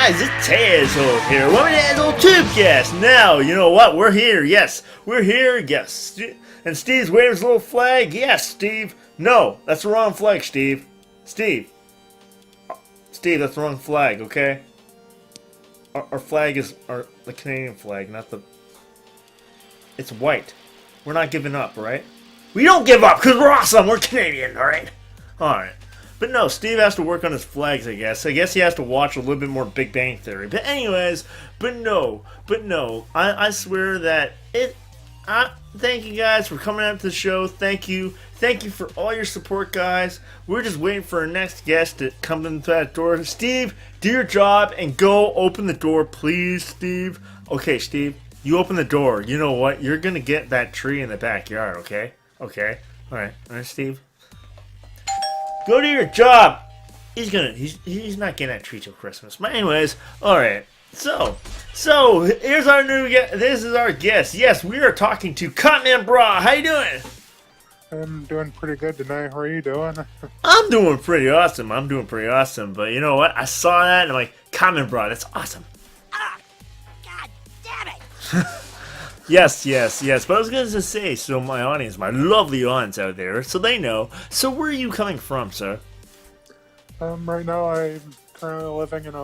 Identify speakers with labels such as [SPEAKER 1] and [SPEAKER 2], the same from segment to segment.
[SPEAKER 1] guys, it's Tazwhole here. Welcome to Tazwhole Tubecast. Now, you know what? We're here. Yes, we're here. Yes. And Steve's waving his little flag. Yes, Steve. No, that's the wrong flag, Steve. Steve, that's the wrong flag, okay? Our flag is the Canadian flag, not the... It's white. We're not giving up, right? We don't give up because we're awesome. We're Canadian, alright? Alright. But no, Steve has to work on his flags, I guess. I guess he has to watch a little bit more Big Bang Theory. But anyways, I swear that thank you guys for coming out to the show. Thank you for all your support, guys. We're just waiting for our next guest to come into that door. Steve, do your job and go open the door, please, Steve. Okay, Steve, you open the door. You know what? You're gonna get that tree in the backyard, okay? Okay. Alright, Steve. Go to your job. He's not getting that tree till Christmas. But anyways, all right. So here's our new guest. This is our guest. Yes, we are talking to CartmanBrah. How you doing?
[SPEAKER 2] I'm doing pretty good tonight. How are you doing?
[SPEAKER 1] I'm doing pretty awesome. But you know what? I saw that and I'm like, CartmanBrah, that's awesome.
[SPEAKER 3] Ah, God damn it!
[SPEAKER 1] Yes. But I was going to say, so my audience, my lovely audience out there, so they know. So where are you coming from, sir?
[SPEAKER 2] Right now I'm currently living in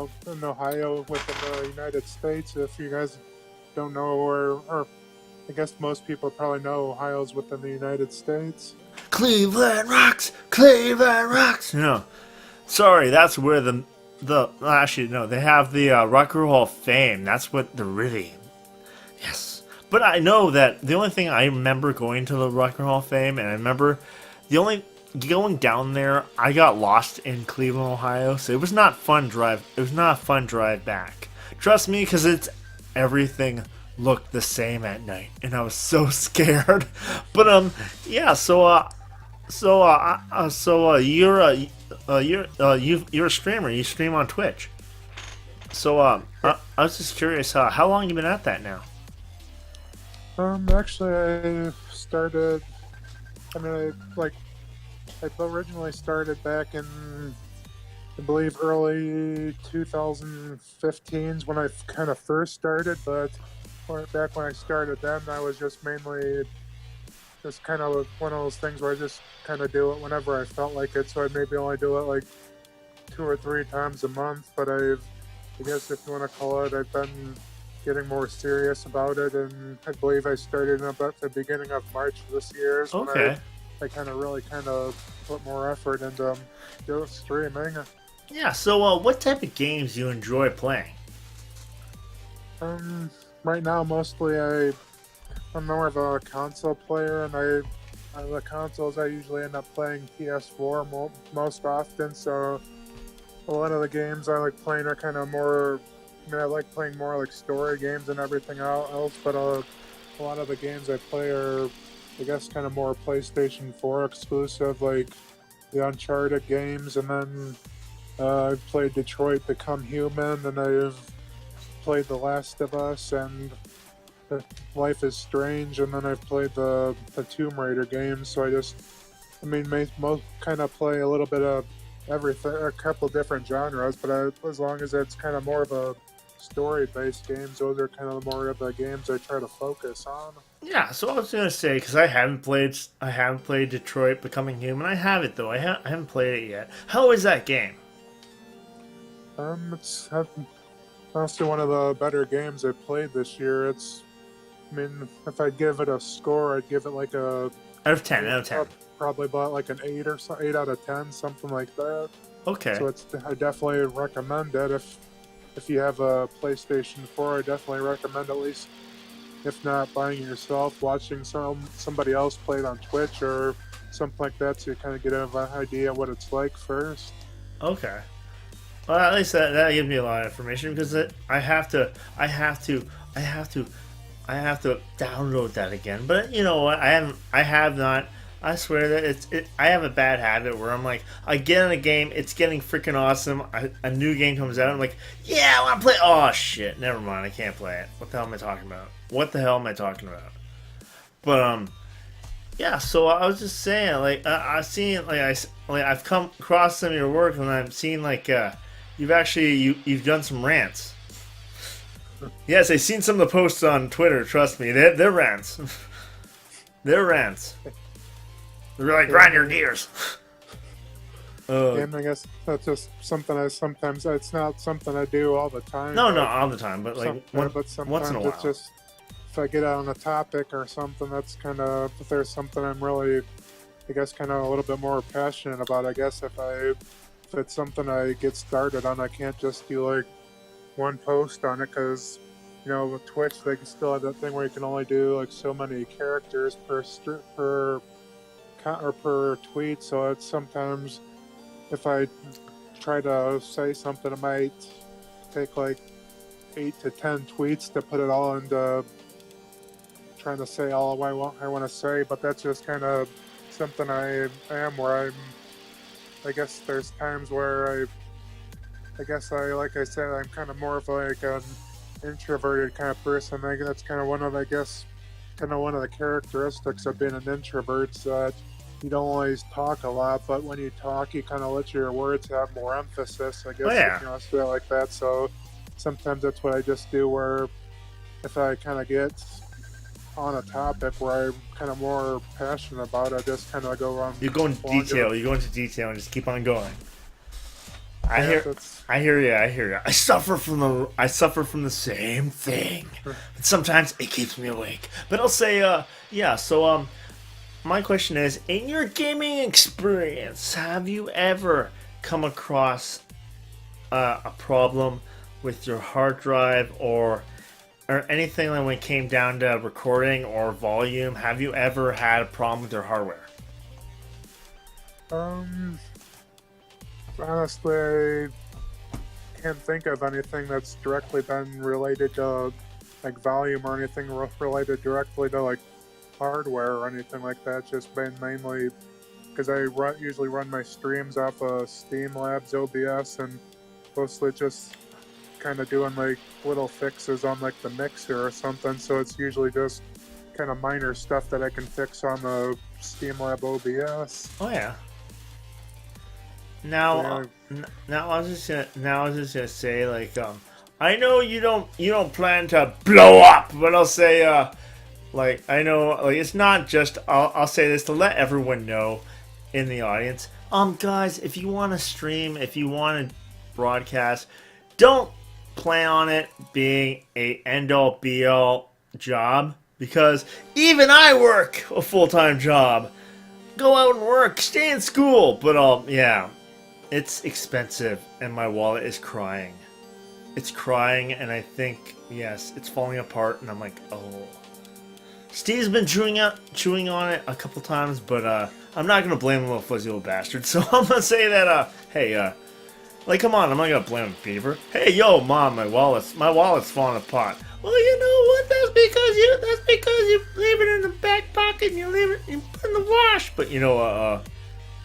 [SPEAKER 2] Ohio within the United States. If you guys don't know, or I guess most people probably know, Ohio's within the United States.
[SPEAKER 1] Cleveland rocks. No, sorry, that's where actually no, they have the Rock and Roll Hall of Fame. That's what they're really. Yes. But I know that the only thing I remember going to the Rock and Roll Hall of Fame, and I remember going down there, I got lost in Cleveland, Ohio, so it was not fun drive. It was not a fun drive back. Trust me, because everything looked the same at night, and I was so scared. But yeah. You're a streamer. You stream on Twitch. So I was just curious, how long you been at that now?
[SPEAKER 2] Actually, I started. I originally started back in, I believe, early 2015s when I kind of first started. But back when I started then, I was just mainly just kind of one of those things where I just kind of do it whenever I felt like it. So I'd maybe only do it like 2 or 3 times a month. But I guess if you want to call it, I've been getting more serious about it, and I believe I started in about the beginning of March of this year. So
[SPEAKER 1] okay.
[SPEAKER 2] I kind of put more effort into streaming.
[SPEAKER 1] Yeah, so what type of games do you enjoy playing?
[SPEAKER 2] Right now, mostly I'm more of a console player, and the consoles I usually end up playing PS4 most often, so a lot of the games I like playing are kind of more... I like playing more like story games and everything else, but a lot of the games I play are, I guess, kind of more PlayStation 4 exclusive, like the Uncharted games, and then I've played Detroit Become Human, and I've played The Last of Us, and Life is Strange, and then I've played the Tomb Raider games, so most kind of play a little bit of everything, a couple different genres, but as long as it's kind of more of a story-based games, those are kind of more of the games I try to focus on.
[SPEAKER 1] Yeah, so I was gonna say, because I haven't played Detroit Becoming Human. I have it though. I haven't played it yet. How is that game?
[SPEAKER 2] It's honestly one of the better games I played this year. If I'd give it a score, I'd give it like a
[SPEAKER 1] out of 10.
[SPEAKER 2] Probably about like an 8 or so, 8 out of 10, something like that.
[SPEAKER 1] Okay.
[SPEAKER 2] So I definitely recommend it if you have a PlayStation 4. I definitely recommend, at least, if not buying it yourself, watching somebody else play it on Twitch or something like that, so you kind of get an idea what it's like first.
[SPEAKER 1] Okay. Well, at least that gives me a lot of information, because I have to download that again. But you know what? I have not. I swear that I have a bad habit where I'm like, I get in a game, it's getting freaking awesome, a new game comes out, I'm like, yeah, I want to play. Oh shit, never mind, I can't play it. What the hell am I talking about? But yeah. So I was just saying, like, I've come across some of your work, and I've seen like you've done some rants. Yes, I've seen some of the posts on Twitter. Trust me, they're rants. They're rants. They're like grind your gears.
[SPEAKER 2] And I guess that's just something it's not something I do all the time.
[SPEAKER 1] No, not all the time, but like once in a while.
[SPEAKER 2] It's just if I get on a topic or something, that's kind of if there's something I'm really, I guess, kind of a little bit more passionate about. I guess if it's something I get started on, I can't just do like one post on it because, you know, with Twitch they can still have that thing where you can only do like so many characters per tweet. So it's sometimes if I try to say something, it might take like 8 to 10 tweets to put it all into trying to say all I want to say. But that's just kind of something I am where I guess there's times where like I said, I'm kind of more of like an introverted kind of person. I think that's kind of one of the characteristics of being an introvert, that you don't always talk a lot, but when you talk, you kind of let your words have more emphasis, I guess.
[SPEAKER 1] Oh, yeah.
[SPEAKER 2] If you want to say it like that. So sometimes that's what I just do, where if I kind of get on a topic where I'm kind of more passionate about it, I just kind of go on.
[SPEAKER 1] You go into detail. You go into detail and just keep on going. I
[SPEAKER 2] Yeah,
[SPEAKER 1] hear you. I suffer from the same thing, but sometimes it keeps me awake. But I'll say, yeah. So, my question is: in your gaming experience, have you ever come across a problem with your hard drive or anything like when it came down to recording or volume? Have you ever had a problem with your hardware?
[SPEAKER 2] Honestly, I can't think of anything that's directly been related to like volume or anything related directly to like hardware or anything like that. It's just been mainly because I usually run my streams off of Steam Labs OBS and mostly just kind of doing like little fixes on like the mixer or something. So it's usually just kind of minor stuff that I can fix on the Steam Lab OBS.
[SPEAKER 1] Oh yeah. Now I was just gonna say, like, I know you don't plan to blow up, but I'll say, like, I know, like, it's not just. I'll say this to let everyone know in the audience. Guys, if you want to stream, if you want to broadcast, don't plan on it being a end-all be-all job, because even I work a full-time job. Go out and work, stay in school, but yeah. It's expensive, and my wallet is crying. It's crying, and I think, yes, it's falling apart, and I'm like, oh. Steve's been chewing on it a couple times, but I'm not gonna blame the little fuzzy little bastard. So I'm gonna say that, hey, like, come on, I'm not gonna blame Beaver. Hey, yo, Mom, my wallet's falling apart. Well, you know what? That's because you leave it in the back pocket and you leave it in the wash. But you know,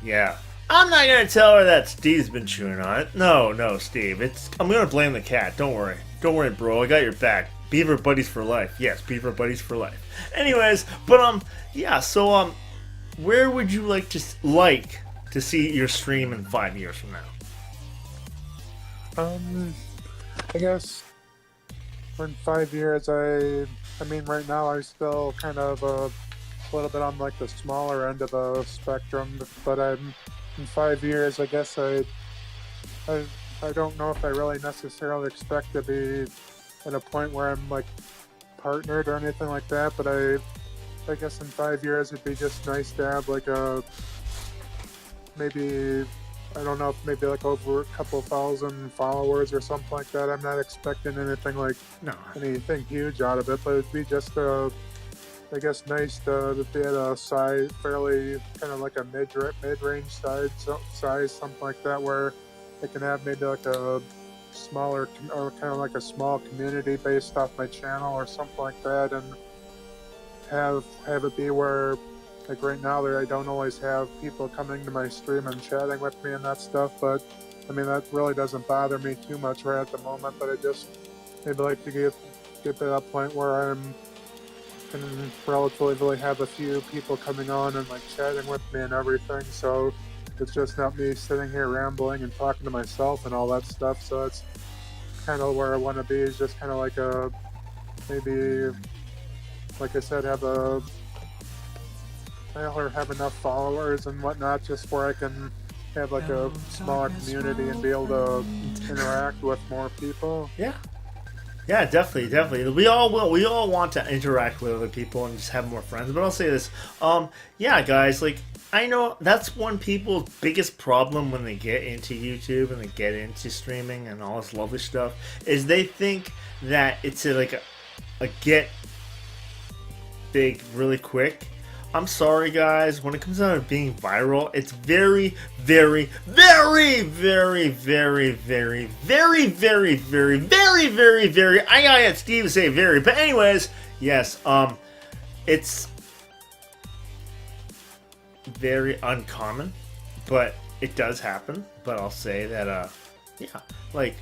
[SPEAKER 1] yeah. I'm not gonna tell her that Steve's been chewing on it. No, Steve. I'm gonna blame the cat. Don't worry, bro. I got your back. Beaver buddies for life. Yes, Beaver buddies for life. Anyways, but yeah. So where would you like to see your stream in 5 years from now?
[SPEAKER 2] I guess in 5 years, I mean, right now I still kind of a little bit on like the smaller end of the spectrum, but in 5 years, I guess I don't know if I really necessarily expect to be at a point where I'm like partnered or anything like that, but I guess in 5 years it'd be just nice to have like maybe like over a couple thousand followers or something like that. I'm not expecting anything huge out of it, but it'd be just I guess nice to be at a size fairly kind of like a mid-range size, something like that, where it can have maybe like a smaller or kind of like a small community based off my channel or something like that, and have it be where, like right now, I don't always have people coming to my stream and chatting with me and that stuff, but I mean that really doesn't bother me too much right at the moment. But I just maybe like to get to that point where I'm can relatively have a few people coming on and like chatting with me and everything. So it's just not me sitting here rambling and talking to myself and all that stuff. So it's kind of where I want to be, is just kind of like a, maybe, like I said, have a, or have enough followers and whatnot, just where I can have like a smaller community and be able to interact with more people.
[SPEAKER 1] Yeah. Yeah, definitely. We all want to interact with other people and just have more friends. But I'll say this, yeah, guys, like, I know that's one people's biggest problem when they get into YouTube and they get into streaming and all this lovely stuff, is they think that it's a get big really quick. I'm sorry, guys. When it comes down to being viral, it's very, very, very, very, very, very, very, very, very, very, very, very. I gotta get Steve to say very, but anyways, yes. It's very uncommon, but it does happen. But I'll say that, yeah, like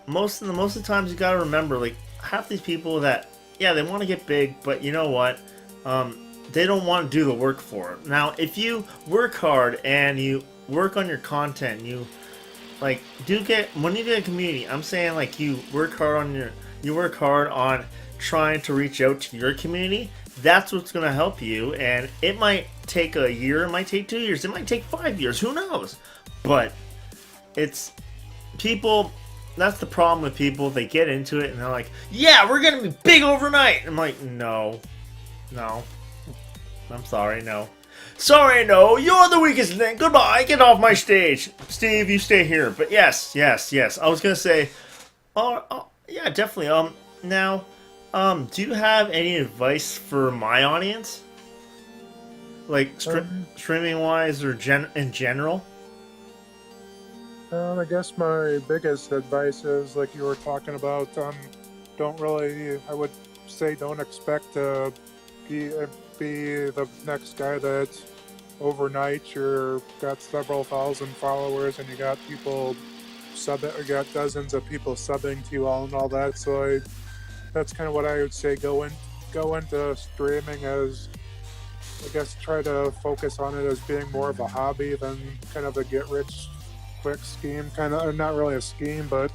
[SPEAKER 1] most of the times you gotta remember, like, half these people that, yeah, they want to get big, but you know what? They don't want to do the work for it. Now, if you work hard and you work on your content, you like when you get a community, I'm saying like you work hard on trying to reach out to your community. That's what's going to help you, and it might take a year, it might take 2 years, it might take 5 years, who knows? But it's people. That's the problem with people. They get into it and they're like, "Yeah, we're going to be big overnight." I'm like, no. I'm sorry, no. Sorry, no. You're the weakest link. Goodbye. Get off my stage. Steve, you stay here. But yes. I was going to say, yeah, definitely. Now, do you have any advice for my audience? Like, streaming-wise or in general?
[SPEAKER 2] I guess my biggest advice is, like you were talking about, I would say don't expect to be the next guy that overnight you're got several thousand followers and you got dozens of people subbing to you all that. So that's kind of what I would say. Go into streaming as, I guess, try to focus on it as being more of a hobby than kind of a get rich quick scheme. Kind of, not really a scheme, but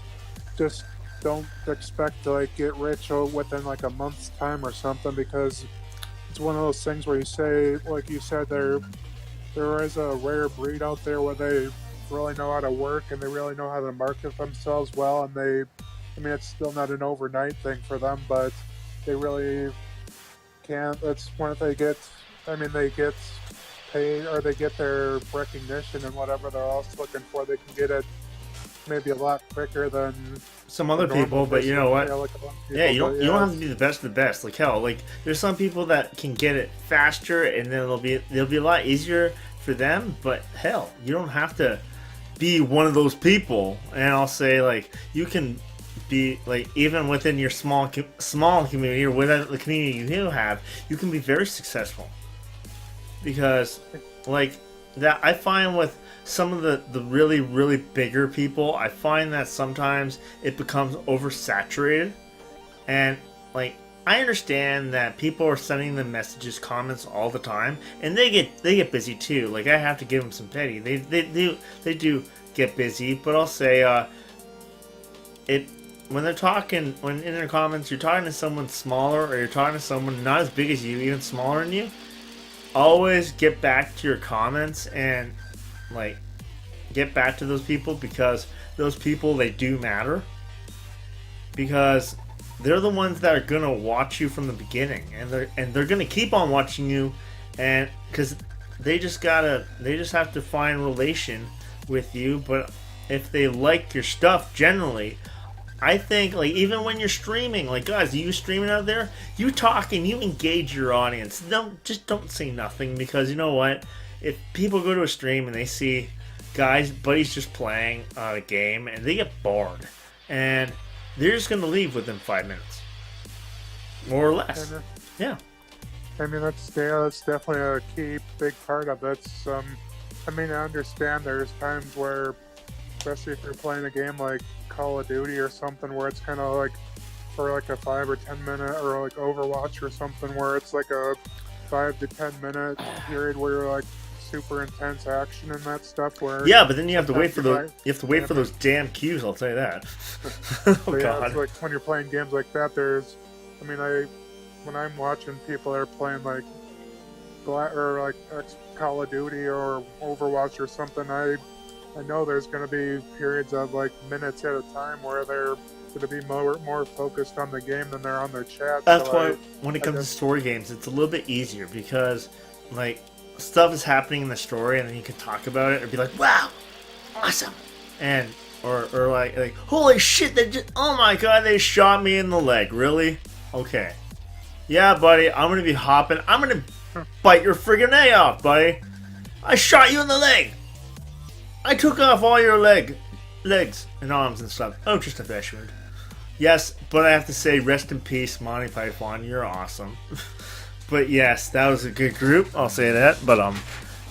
[SPEAKER 2] just don't expect to like get rich within like a month's time or something, because it's one of those things where you say, like you said, there is a rare breed out there where they really know how to work and they really know how to market themselves well, and it's still not an overnight thing for them, but they really can't. That's when they get paid, or they get their recognition and whatever they're also looking for, they can get it maybe a lot quicker than
[SPEAKER 1] some other people. But you know what? Yeah, you don't have to be the best of the best. Like, hell, like there's some people that can get it faster, and then it'll be a lot easier for them. But hell, you don't have to be one of those people. And I'll say, like, you can be like, even within your small community or within the community you have, you can be very successful. Because like that, I find with some of the really, really bigger people, I find that sometimes it becomes oversaturated. And like, I understand that people are sending them messages, comments all the time, and they get busy too. Like, I have to give them some pity. They do get busy, but I'll say when they're talking, when in their comments you're talking to someone smaller, or you're talking to someone not as big as you, even smaller than you, always get back to your comments and like get back to those people, because those people, they do matter, because they're the ones that are gonna watch you from the beginning, and they're gonna keep on watching you, and because they just have to find relation with you. But if they like your stuff generally, I think, like, even when you're streaming, like, guys, you streaming out there, you talk and you engage your audience. Don't say nothing, because you know what? If people go to a stream and they see buddies just playing a game and they get bored, and they're just gonna leave within 5 minutes, more or less. Yeah.
[SPEAKER 2] I mean, that's definitely a key, big part of it. I understand there's times where, especially if you're playing a game like Call of Duty or something, where it's kind of like for like a 5 or 10 minute, or like Overwatch or something, where it's like a 5 to 10 minute period where you're like super intense action and that stuff. Where
[SPEAKER 1] Yeah, but then you have to wait for
[SPEAKER 2] sometimes
[SPEAKER 1] those damn cues. I'll tell you that. Oh
[SPEAKER 2] But yeah,
[SPEAKER 1] God.
[SPEAKER 2] it's like when you're playing games like that, when I'm watching people that are playing like Call of Duty or Overwatch or something, I know there's going to be periods of like minutes at a time where they're going to be more focused on the game than they're on their chat.
[SPEAKER 1] That's
[SPEAKER 2] so
[SPEAKER 1] why when it comes to story games, it's a little bit easier because like stuff is happening in the story, and then you can talk about it and be like, "Wow, awesome," and or like "Holy shit! Oh my God, they shot me in the leg." Really? Okay. Yeah, buddy. I'm gonna be hopping. I'm gonna bite your friggin' A off, buddy. I shot you in the leg. I took off all your legs and arms and stuff. Oh, just a flesh wound. Yes, but I have to say, rest in peace, Monty Python. You're awesome. But yes, that was a good group. I'll say that. But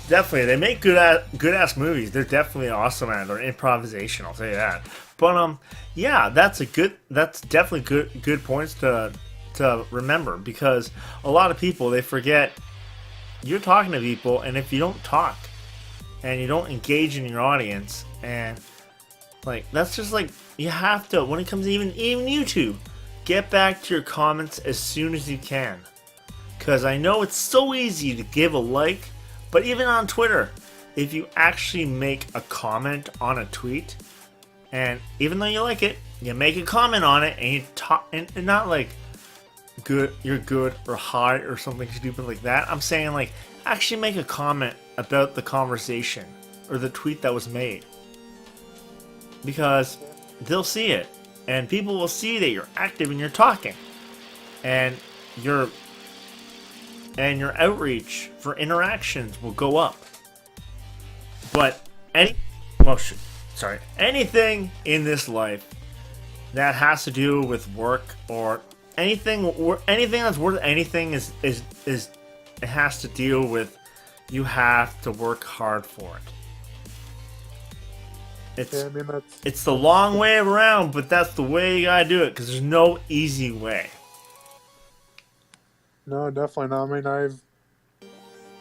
[SPEAKER 1] definitely they make good ass movies. They're definitely awesome at their improvisation. I'll say that. But yeah, that's definitely good points to remember, because a lot of people, they forget you're talking to people, and if you don't talk and you don't engage in your audience, and like that's just like you have to, when it comes to even YouTube, get back to your comments as soon as you can, because I know it's so easy to give a like, but even on Twitter, if you actually make a comment on a tweet, and even though you like it, you make a comment on it, and you talk, and not like you're good or hot or something stupid like that. I'm saying like actually make a comment about the conversation or the tweet that was made, because they'll see it, and people will see that you're active and you're talking, and your outreach for interactions will go up. But anything in this life that has to do with work or anything that's worth anything is it has to deal with, you have to work hard for it. It's the long way around, but that's the way you gotta do it, because there's no easy way.
[SPEAKER 2] No, definitely not.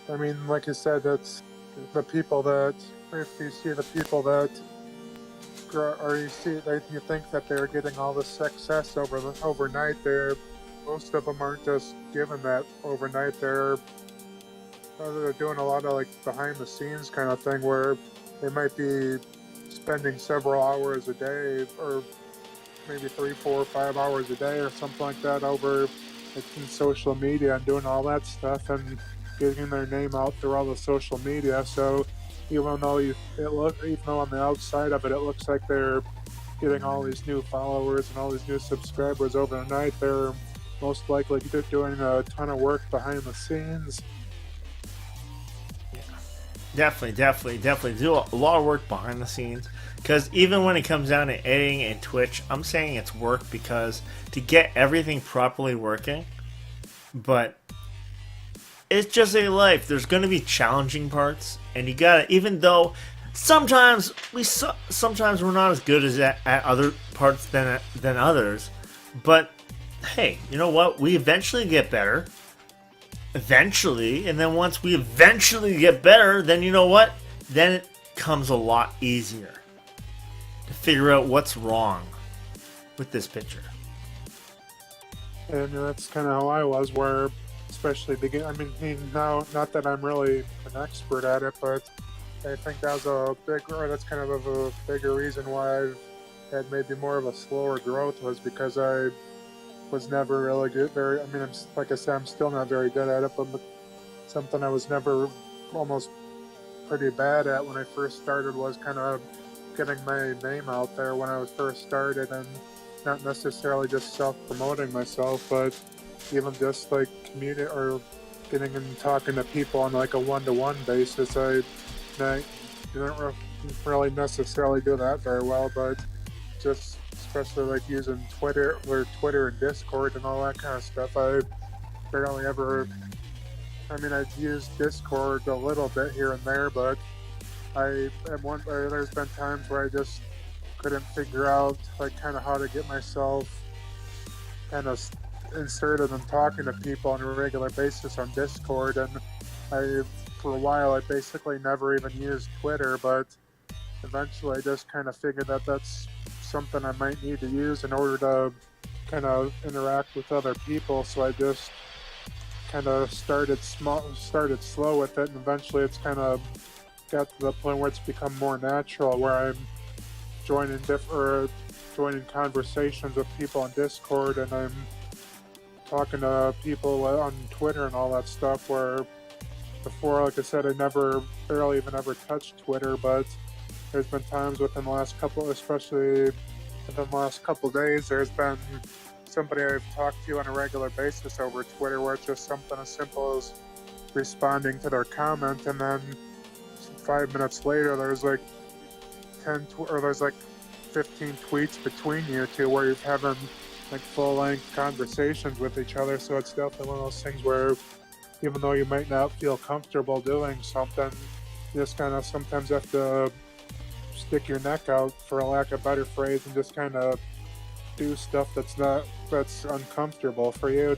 [SPEAKER 2] I mean, like you said, that's the people that, if you see the people that, or you think that they're getting all the success overnight, most of them aren't just given that overnight. They're doing a lot of like behind the scenes kind of thing, where they might be spending several hours a day, or maybe 3, 4, 5 hours a day or something like that over in social media and doing all that stuff and getting their name out through all the social media. So even though on the outside of it, it looks like they're getting all these new followers and all these new subscribers overnight, they're most likely doing a ton of work behind the scenes.
[SPEAKER 1] Definitely do a lot of work behind the scenes, because even when it comes down to editing and Twitch, I'm saying it's work, because to get everything properly working, but it's just a life. There's going to be challenging parts, and you gotta, even though sometimes we're not as good as at other parts than others, but hey, you know what? We eventually get better. And then once we eventually get better, then you know what? Then it comes a lot easier to figure out what's wrong with this picture.
[SPEAKER 2] And that's kind of how I was, where especially now, not that I'm really an expert at it, but I think that's kind of a bigger reason why I've had maybe more of a slower growth, was because I was never really good. Like I said, I'm still not very good at it, but something I was never almost pretty bad at when I first started was kind of getting my name out there when I was first started, and not necessarily just self-promoting myself, but even just like community or getting and talking to people on like a one-to-one basis. I didn't really necessarily do that very well, but just especially like using Twitter and Discord and all that kind of stuff, I barely ever. I've used Discord a little bit here and there, but there's been times where I just couldn't figure out like kind of how to get myself kind of inserted and talking to people on a regular basis on Discord, and I for a while, I basically never even used Twitter, but eventually I just kind of figured that that's something I might need to use in order to kind of interact with other people. So I just kind of started slow with it, and eventually it's kind of got to the point where it's become more natural, where I'm joining joining conversations with people on Discord, and I'm talking to people on Twitter and all that stuff, where before, like I said, I barely even ever touched Twitter, but there's been times within the last couple, especially within the last couple days, there's been somebody I've talked to on a regular basis over Twitter where it's just something as simple as responding to their comment, and then 5 minutes later there's like 15 tweets between you two where you're having like full-length conversations with each other. So it's definitely one of those things where even though you might not feel comfortable doing something, you just kind of sometimes have to stick your neck out, for a lack of a better phrase, and just kind of do stuff that's uncomfortable for you.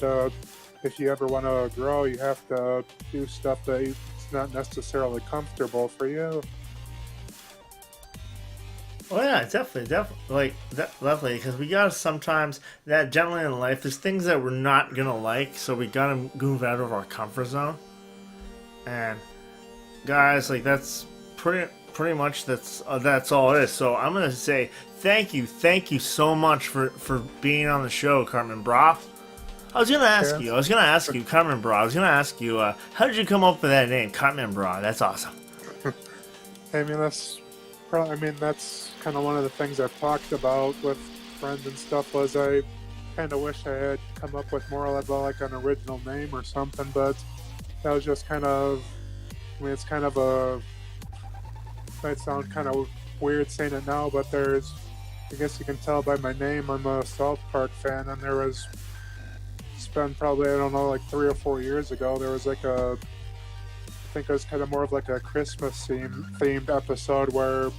[SPEAKER 2] If you ever want to grow, you have to do stuff that's not necessarily comfortable for you.
[SPEAKER 1] Oh yeah, definitely, because we gotta sometimes, that generally in life, there's things that we're not gonna like, so we gotta move out of our comfort zone. And guys, like, that's pretty much that's all it is. So I'm gonna say thank you so much for being on the show, CartmanBrah. I was gonna ask you, CartmanBrah, how did you come up with that name, CartmanBrah? That's awesome.
[SPEAKER 2] That's kind of one of the things I've talked about with friends and stuff, was I kind of wish I had come up with more of like an original name or something, but that was just kind of, it's kind of might sound kind of weird saying it now, but I guess you can tell by my name, I'm a South Park fan, and it's been probably, I don't know, like 3 or 4 years ago, there was like I think it was kind of more of like a Christmas themed episode or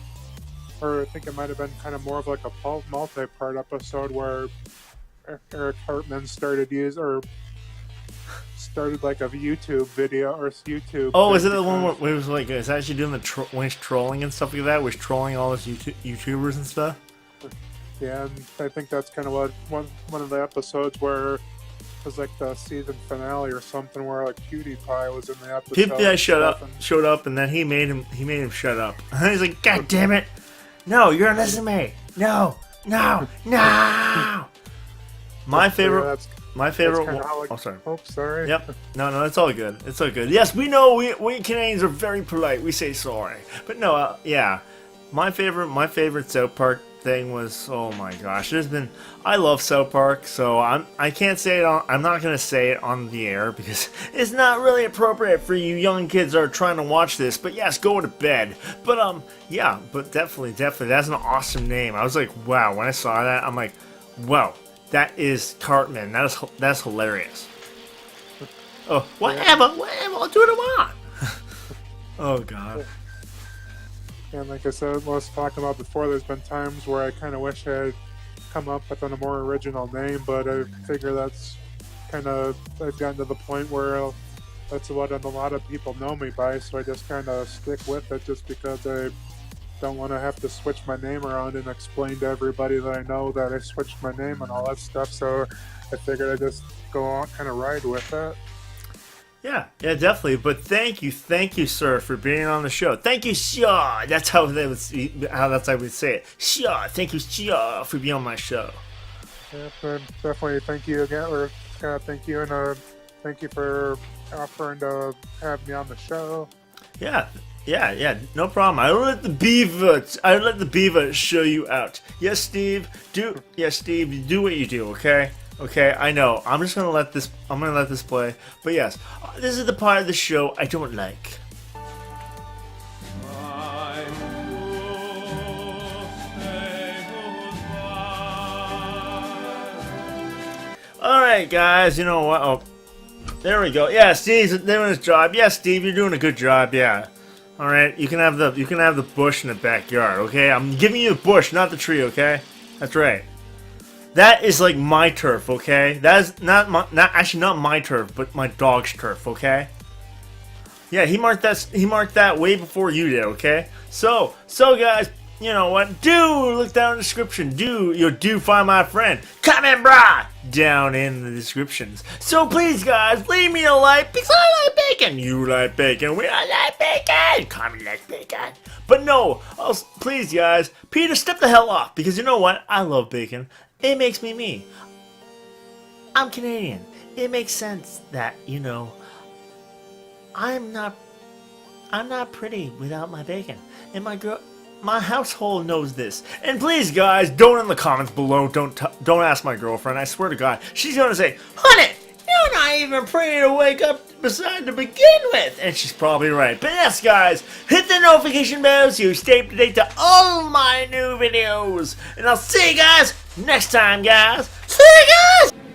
[SPEAKER 2] I think it might have been kind of more of like a multi-part episode where Eric Hartman started like a YouTube video or YouTube.
[SPEAKER 1] Oh, is it the one where it was like, it's actually doing when he's trolling and stuff like that? Was trolling all those YouTubers and stuff?
[SPEAKER 2] Yeah, and I think that's kind of what one of the episodes where it was like the season finale or something, where like PewDiePie was in the episode.
[SPEAKER 1] PewDiePie showed up, and then he made him shut up. And he's like, God damn it! No, you're gonna listen to me! No! My favorite. Oh, sorry.
[SPEAKER 2] Oh, sorry.
[SPEAKER 1] Yep. No, it's all good. It's all good. Yes, we know we Canadians are very polite. We say sorry. But no, yeah. My favorite South Park thing was, oh my gosh, I love South Park, so I can't say it I'm not gonna say it on the air because it's not really appropriate for you young kids that are trying to watch this. But yes, go to bed. But yeah, but definitely, that's an awesome name. I was like, wow, when I saw that, I'm like, wow. That is Cartman. That's hilarious. Oh, whatever. I'll do what I want. Oh, God.
[SPEAKER 2] And like I said, I was talking about before, there's been times where I kind of wish I had come up with a more original name, but I figure that's kind of, I've gotten to the point where that's what a lot of people know me by, so I just kind of stick with it just because I don't want to have to switch my name around and explain to everybody that I know that I switched my name and all that stuff. So I figured I'd just go on, kind of ride with it.
[SPEAKER 1] Yeah, definitely. But thank you, sir, for being on the show. Thank you, sure. That's how I would say it. Sure, thank you, sure, for being on my show.
[SPEAKER 2] Yeah, definitely. Thank you again, or thank you, and thank you for offering to have me on the show.
[SPEAKER 1] Yeah, no problem. I let the beaver show you out. Yes, Steve, do what you do, okay? Okay, I know. I'm gonna let this play. But yes, this is the part of the show I don't like. Alright, guys, you know what? Oh, there we go. Yeah, Steve's doing his job. Yeah, Steve, you're doing a good job, yeah. Alright, you can have the bush in the backyard, okay? I'm giving you the bush, not the tree, okay? That's right. That is like my turf, okay? That is not my turf, but my dog's turf, okay? Yeah, he marked that way before you did, okay? So guys, you know what? Do look down in the description. Do find my friend CartmanBrah down in the descriptions. So please, guys, leave me a like because I like bacon. You like bacon. We all like bacon. Cartman likes bacon. But no, please, guys, Peter, step the hell off because you know what? I love bacon. It makes me me. I'm Canadian. It makes sense that, you know, I'm not pretty without my bacon. And my household knows this. And please, guys, don't in the comments below. Don't ask my girlfriend. I swear to God, she's gonna say, "Honey, you're not even pretty to wake up beside to begin with." And she's probably right. But yes, guys, hit the notification bell so you stay up to date to all my new videos. And I'll see you guys next time, guys. See you guys.